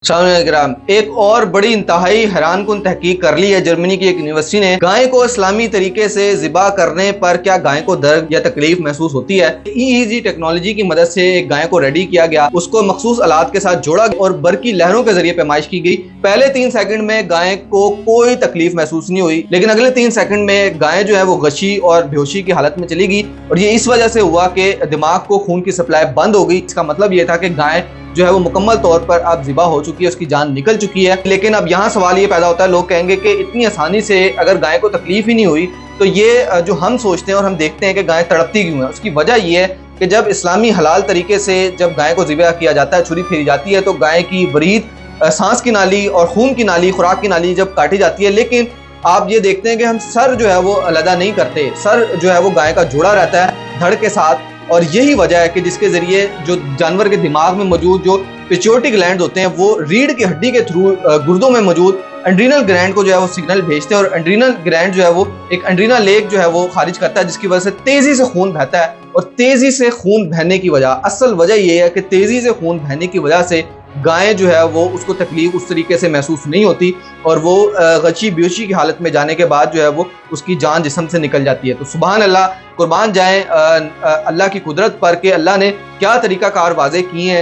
السلام، ایک اور بڑی انتہائی حیران کن تحقیق کر لی ہے جرمنی کی ایک یونیورسٹی نے۔ گائے کو اسلامی طریقے سے ذبح کرنے پر کیا گائے کو درد یا تکلیف محسوس ہوتی ہے؟ EEG ٹیکنالوجی کی مدد سے ایک گائے کو ریڈی کیا گیا، اس کو مخصوص آلات کے ساتھ جوڑا گیا اور برقی لہروں کے ذریعے پیمائش کی گئی۔ پہلے 3 سیکنڈ میں گائے کو کوئی تکلیف محسوس نہیں ہوئی، لیکن اگلے 3 سیکنڈ میں گائے جو ہے وہ غشی اور بے ہوشی کی حالت میں چلی گئی، اور یہ اس وجہ سے ہوا کہ دماغ کو خون کی سپلائی بند ہو گئی۔ اس کا مطلب یہ تھا کہ گائے جو ہے وہ مکمل طور پر اب ذبح ہو چکی ہے، اس کی جان نکل چکی ہے۔ لیکن اب یہاں سوال یہ پیدا ہوتا ہے، لوگ کہیں گے کہ اتنی آسانی سے اگر گائے کو تکلیف ہی نہیں ہوئی تو یہ جو ہم سوچتے ہیں اور ہم دیکھتے ہیں کہ گائے تڑپتی کیوں ہے، اس کی وجہ یہ ہے کہ جب اسلامی حلال طریقے سے جب گائے کو ذبح کیا جاتا ہے، چھری پھیری جاتی ہے، تو گائے کی ورید، سانس کی نالی اور خون کی نالی، خوراک کی نالی جب کاٹی جاتی ہے، لیکن آپ یہ دیکھتے ہیں کہ ہم سر جو ہے وہ علیحدہ نہیں کرتے، سر جو ہے وہ گائے کا جڑا رہتا ہے دھڑ کے ساتھ، اور یہی وجہ ہے کہ جس کے ذریعے جو جانور کے دماغ میں موجود جو پیچیورٹی گلینڈ ہوتے ہیں وہ ریڑھ کی ہڈی کے تھرو گردوں میں موجود انڈرینل گلینڈ کو جو ہے وہ سگنل بھیجتے ہیں، اور انڈرینل گلینڈ جو ہے وہ ایک انڈرینل لیک جو ہے وہ خارج کرتا ہے، جس کی وجہ سے تیزی سے خون بہتا ہے۔ اور تیزی سے خون بہنے کی وجہ، اصل وجہ یہ ہے کہ تیزی سے خون بہنے کی وجہ سے گائے جو ہے وہ اس کو تکلیف اس طریقے سے محسوس نہیں ہوتی، اور وہ غشی بیوشی کی حالت میں جانے کے بعد جو ہے وہ اس کی جان جسم سے نکل جاتی ہے۔ تو سبحان اللہ، قربان جائیں اللہ کی قدرت پر کہ اللہ نے کیا طریقہ کار واضح کیے ہیں۔